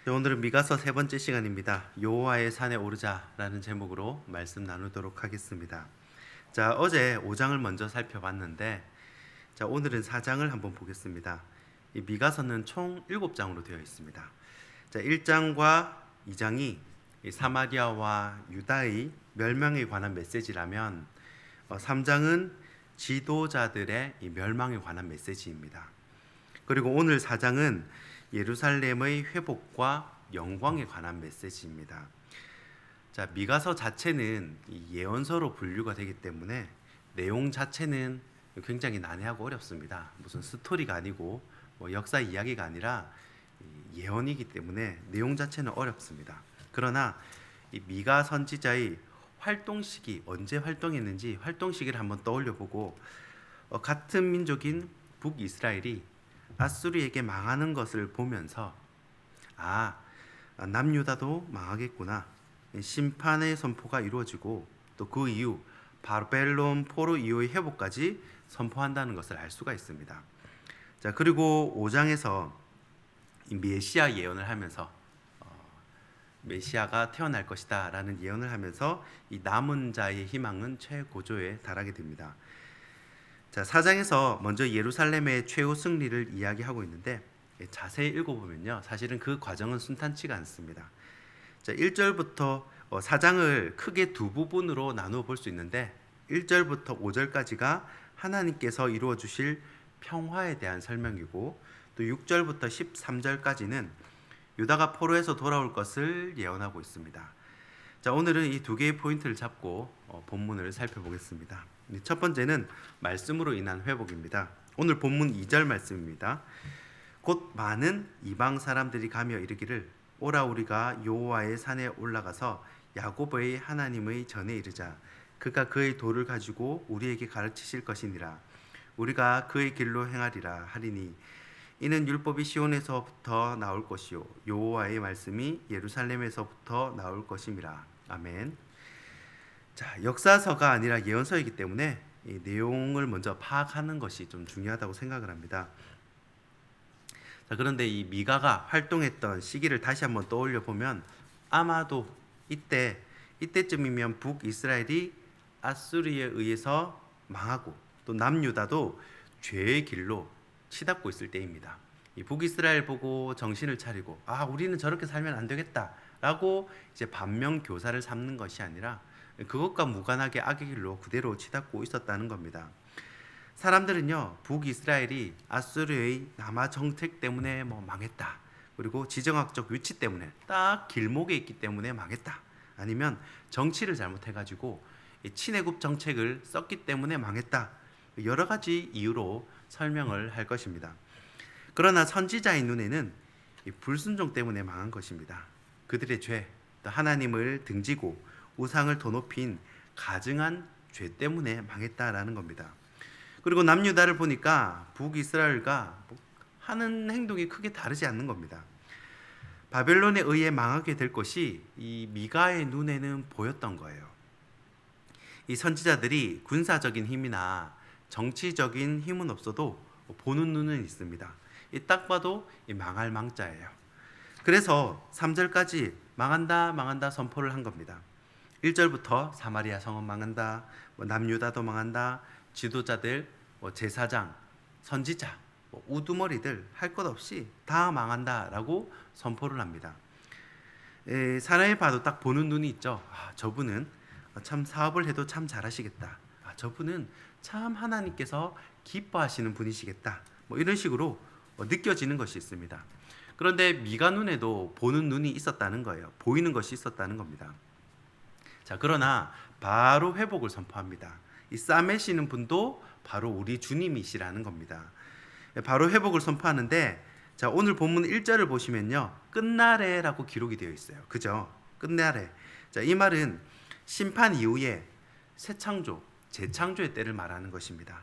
네, 오늘은 미가서 세 번째 시간입니다. 여호와의 산에 오르자라는 제목으로 말씀 나누도록 하겠습니다. 자, 어제 5장을 먼저 살펴봤는데, 자, 오늘은 4장을 한번 보겠습니다. 이 미가서는 총 7장으로 되어 있습니다. 자, 1장과 2장이 사마리아와 유다의 멸망에 관한 메시지라면, 3장은 지도자들의 이 멸망에 관한 메시지입니다. 그리고 오늘 4장은 예루살렘의 회복과 영광에 관한 메시지입니다. 자, 미가서 자체는 예언서로 분류가 되기 때문에 내용 자체는 굉장히 난해하고 어렵습니다. 무슨 스토리가 아니고 역사 이야기가 아니라 예언이기 때문에 내용 자체는 어렵습니다. 그러나 이 미가 선지자의 활동 시기, 언제 활동했는지 활동 시기를 한번 떠올려 보고, 같은 민족인 북이스라엘이 아수르에게 망하는 것을 보면서 남유다도 망하겠구나, 심판의 선포가 이루어지고 또 그 이후 바벨론 포로 이후의 회복까지 선포한다는 것을 알 수가 있습니다. 자, 그리고 5장에서 메시아 예언을 하면서 메시아가 태어날 것이다 라는 예언을 하면서 이 남은 자의 희망은 최고조에 달하게 됩니다. 자, 4장에서 먼저 예루살렘의 최후 승리를 이야기하고 있는데, 자세히 읽어보면요, 사실은 그 과정은 순탄치가 않습니다. 자, 1절부터 4장을 크게 두 부분으로 나누어 볼 수 있는데, 1절부터 5절까지가 하나님께서 이루어 주실 평화에 대한 설명이고, 또 6절부터 13절까지는 유다가 포로에서 돌아올 것을 예언하고 있습니다. 자, 오늘은 이 두 개의 포인트를 잡고 본문을 살펴보겠습니다. 첫 번째는 말씀으로 인한 회복입니다. 오늘 본문 2절 말씀입니다. 곧 많은 이방 사람들이 가며 이르기를, 오라 우리가 여호와의 산에 올라가서 야곱의 하나님의 전에 이르자. 그가 그의 도를 가지고 우리에게 가르치실 것이니라. 우리가 그의 길로 행하리라 하리니, 이는 율법이 시온에서부터 나올 것이요 여호와의 말씀이 예루살렘에서부터 나올 것임이라. 아멘. 자, 역사서가 아니라 예언서이기 때문에 이 내용을 먼저 파악하는 것이 좀 중요하다고 생각을 합니다. 자, 그런데 이 미가가 활동했던 시기를 다시 한번 떠올려 보면, 아마도 이때쯤이면 북이스라엘이 아수르에 의해서 망하고 또 남유다도 죄의 길로 치닫고 있을 때입니다. 이 북이스라엘 보고 정신을 차리고, 우리는 저렇게 살면 안 되겠다라고 이제 반면 교사를 삼는 것이 아니라 그것과 무관하게 악의 길로 그대로 치닫고 있었다는 겁니다. 사람들은요, 북이스라엘이 아수르의 남하 정책 때문에 망했다, 그리고 지정학적 위치 때문에 딱 길목에 있기 때문에 망했다, 아니면 정치를 잘못해가지고 친애국 정책을 썼기 때문에 망했다, 여러 가지 이유로 설명을 할 것입니다. 그러나 선지자의 눈에는 이 불순종 때문에 망한 것입니다. 그들의 죄, 또 하나님을 등지고 우상을 더 높인 가증한 죄 때문에 망했다라는 겁니다. 그리고 남유다를 보니까 북이스라엘과 하는 행동이 크게 다르지 않는 겁니다. 바벨론에 의해 망하게 될 것이 이 미가의 눈에는 보였던 거예요. 이 선지자들이 군사적인 힘이나 정치적인 힘은 없어도 보는 눈은 있습니다. 딱 봐도 망할 망자예요. 그래서 3절까지 망한다 선포를 한 겁니다. 1절부터 사마리아 성은 망한다, 남유다도 망한다, 지도자들, 제사장, 선지자, 우두머리들 할 것 없이 다 망한다라고 선포를 합니다. 사람이 봐도 딱 보는 눈이 있죠. 저분은 참 사업을 해도 참 잘하시겠다. 저분은 참 하나님께서 기뻐하시는 분이시겠다. 이런 식으로 느껴지는 것이 있습니다. 그런데 미가 눈에도 보는 눈이 있었다는 거예요. 보이는 것이 있었다는 겁니다. 자, 그러나 바로 회복을 선포합니다. 이 싸매시는 분도 바로 우리 주님이시라는 겁니다. 바로 회복을 선포하는데, 자, 오늘 본문 1절을 보시면요, 끝날에라고 기록이 되어 있어요. 그죠? 끝날에. 자, 이 말은 심판 이후에 새 창조, 재창조의 때를 말하는 것입니다.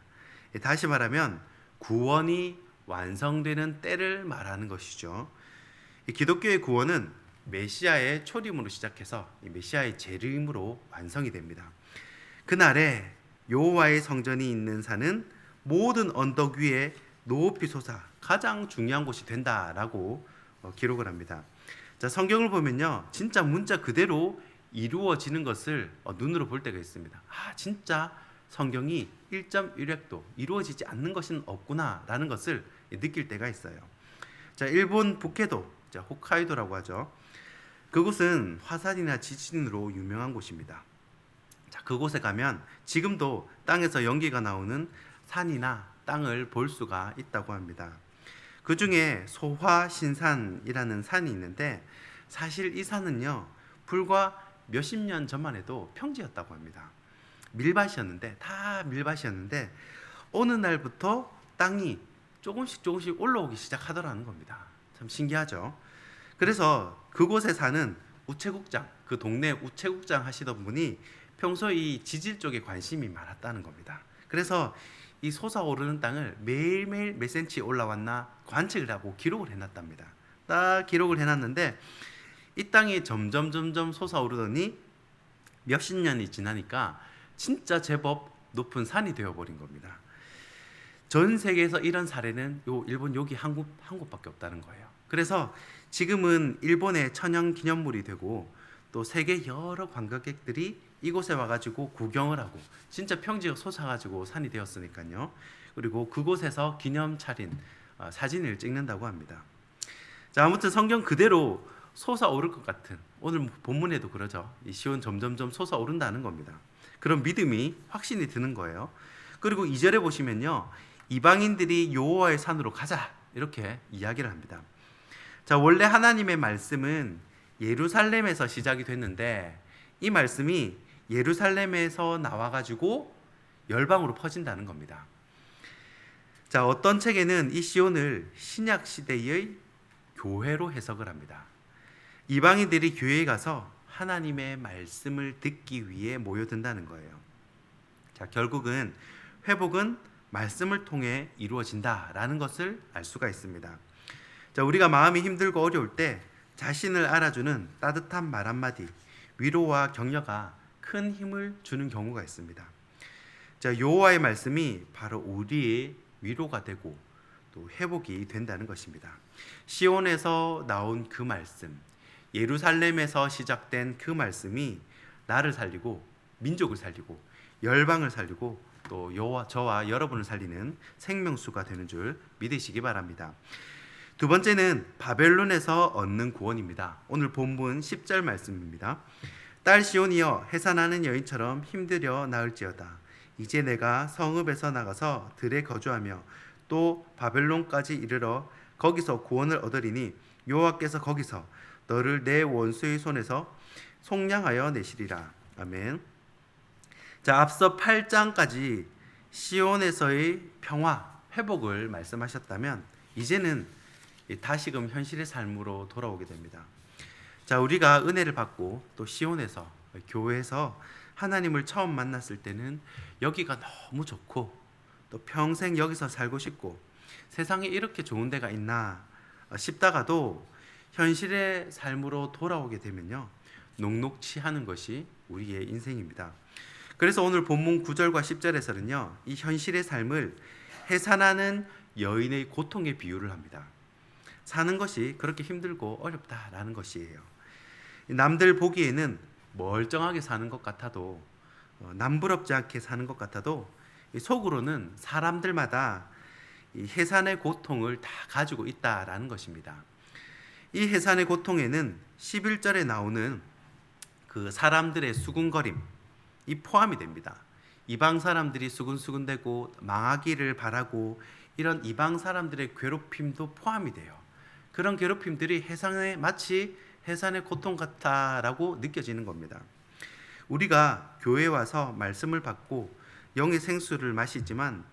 다시 말하면 구원이 완성되는 때를 말하는 것이죠. 기독교의 구원은 메시아의 초림으로 시작해서 메시아의 재림으로 완성이 됩니다. 그날에 여호와의 성전이 있는 산은 모든 언덕 위에 높이 솟아 가장 중요한 곳이 된다라고 기록을 합니다. 자, 성경을 보면요, 진짜 문자 그대로 이루어지는 것을 눈으로 볼 때가 있습니다. 아, 진짜 성경이 1.1획도 이루어지지 않는 것은 없구나라는 것을 느낄 때가 있어요. 자, 일본 북해도, 자, 홋카이도라고 하죠. 그곳은 화산이나 지진으로 유명한 곳입니다. 자, 그곳에 가면 지금도 땅에서 연기가 나오는 산이나 땅을 볼 수가 있다고 합니다. 그 중에 소화신산이라는 산이 있는데 사실 이 산은요, 불과 몇십 년 전만 해도 평지였다고 합니다. 밀밭이었는데, 다 밀밭이었는데 어느 날부터 땅이 조금씩 올라오기 시작하더라는 겁니다. 참 신기하죠. 그래서 그곳에 사는 우체국장, 그 동네 우체국장 하시던 분이 평소에 이 지질 쪽에 관심이 많았다는 겁니다. 그래서 이 솟아오르는 땅을 매일매일 몇 센치 올라왔나 관측을 하고 기록을 해놨답니다. 딱 기록을 해놨는데 이 땅이 점점 솟아오르더니 몇십 년이 지나니까 진짜 제법 높은 산이 되어버린 겁니다. 전 세계에서 이런 사례는 일본 여기 한 곳밖에 없다는 거예요. 그래서 지금은 일본의 천연 기념물이 되고 또 세계 여러 관광객들이 이곳에 와가지고 구경을 하고 진짜 평지가 솟아가지고 산이 되었으니까요. 그리고 그곳에서 기념 차린 사진을 찍는다고 합니다. 자, 아무튼 성경 그대로 솟아오를 것 같은, 오늘 본문에도 그러죠. 이 시온 점점점 솟아오른다는 겁니다. 그런 믿음이 확신이 드는 거예요. 그리고 2절에 보시면요, 이방인들이 여호와의 산으로 가자 이렇게 이야기를 합니다. 자, 원래 하나님의 말씀은 예루살렘에서 시작이 됐는데 이 말씀이 예루살렘에서 나와가지고 열방으로 퍼진다는 겁니다. 자, 어떤 책에는 이 시온을 신약 시대의 교회로 해석을 합니다. 이방인들이 교회에 가서 하나님의 말씀을 듣기 위해 모여든다는 거예요. 자, 결국은 회복은 말씀을 통해 이루어진다라는 것을 알 수가 있습니다. 자, 우리가 마음이 힘들고 어려울 때 자신을 알아주는 따뜻한 말 한마디, 위로와 격려가 큰 힘을 주는 경우가 있습니다. 자, 여호와의 말씀이 바로 우리의 위로가 되고 또 회복이 된다는 것입니다. 시온에서 나온 그 말씀, 예루살렘에서 시작된 그 말씀이 나를 살리고 민족을 살리고 열방을 살리고 또 저와 여러분을 살리는 생명수가 되는 줄 믿으시기 바랍니다. 두 번째는 바벨론에서 얻는 구원입니다. 오늘 본문 10절 말씀입니다. 딸 시온이여, 해산하는 여인처럼 힘들여 나을지어다. 이제 내가 성읍에서 나가서 들에 거주하며 또 바벨론까지 이르러 거기서 구원을 얻으리니 여호와께서 거기서 너를 내 원수의 손에서 속량하여 내시리라. 아멘. 자, 앞서 8장까지 시온에서의 평화, 회복을 말씀하셨다면 이제는 다시금 현실의 삶으로 돌아오게 됩니다. 자, 우리가 은혜를 받고 또 시온에서, 교회에서 하나님을 처음 만났을 때는 여기가 너무 좋고 또 평생 여기서 살고 싶고 세상에 이렇게 좋은 데가 있나 싶다가도 현실의 삶으로 돌아오게 되면요, 녹록치 않은 것이 우리의 인생입니다. 그래서 오늘 본문 9절과 10절에서는요, 이 현실의 삶을 해산하는 여인의 고통에 비유를 합니다. 사는 것이 그렇게 힘들고 어렵다라는 것이에요. 남들 보기에는 멀쩡하게 사는 것 같아도, 남부럽지 않게 사는 것 같아도 속으로는 사람들마다 이 해산의 고통을 다 가지고 있다라는 것입니다. 이 해산의 고통에는 11절에 나오는 그 사람들의 수군거림, 이 포함이 됩니다. 이방 사람들이 수군수군대고 망하기를 바라고 이런 이방 사람들의 괴롭힘도 포함이 돼요. 그런 괴롭힘들이 마치 해산의 고통 같다라고 느껴지는 겁니다. 우리가 교회에 와서 말씀을 받고 영의 생수를 마시지만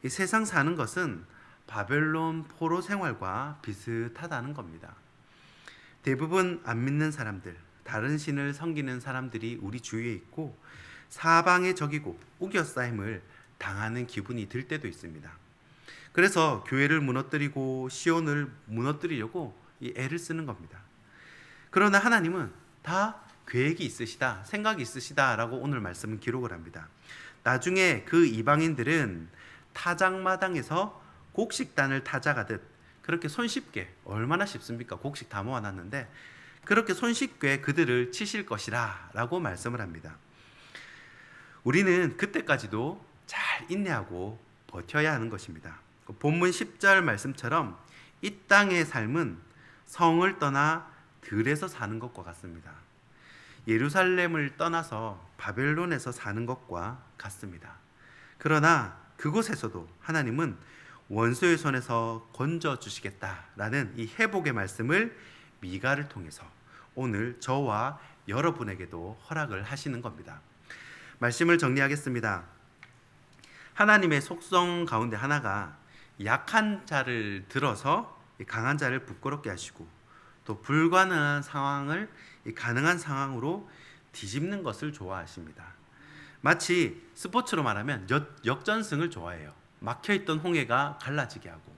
이 세상 사는 것은 바벨론 포로 생활과 비슷하다는 겁니다. 대부분 안 믿는 사람들, 다른 신을 섬기는 사람들이 우리 주위에 있고 사방의 적이고 우겨싸임을 당하는 기분이 들 때도 있습니다. 그래서 교회를 무너뜨리고 시온을 무너뜨리려고 이 애를 쓰는 겁니다. 그러나 하나님은 다 계획이 있으시다, 생각이 있으시다라고 오늘 말씀은 기록을 합니다. 나중에 그 이방인들은 타작마당에서 곡식단을 타작하듯 그렇게 손쉽게, 얼마나 쉽습니까? 곡식 다 모아놨는데 그렇게 손쉽게 그들을 치실 것이라 라고 말씀을 합니다. 우리는 그때까지도 잘 인내하고 버텨야 하는 것입니다. 본문 10절 말씀처럼 이 땅의 삶은 성을 떠나 들에서 사는 것과 같습니다. 예루살렘을 떠나서 바벨론에서 사는 것과 같습니다. 그러나 그곳에서도 하나님은 원수의 손에서 건져 주시겠다라는 이 회복의 말씀을 미가를 통해서 오늘 저와 여러분에게도 허락을 하시는 겁니다. 말씀을 정리하겠습니다. 하나님의 속성 가운데 하나가 약한 자를 들어서 강한 자를 부끄럽게 하시고 또 불가능한 상황을 가능한 상황으로 뒤집는 것을 좋아하십니다. 마치 스포츠로 말하면 역전승을 좋아해요. 막혀있던 홍해가 갈라지게 하고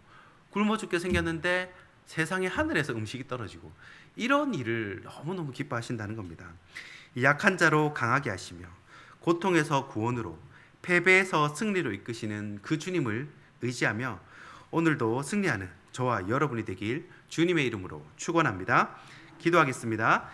굶어 죽게 생겼는데 세상의 하늘에서 음식이 떨어지고 이런 일을 너무너무 기뻐하신다는 겁니다. 약한 자로 강하게 하시며 고통에서 구원으로 패배에서 승리로 이끄시는 그 주님을 의지하며 오늘도 승리하는 저와 여러분이 되길 주님의 이름으로 축원합니다. 기도하겠습니다.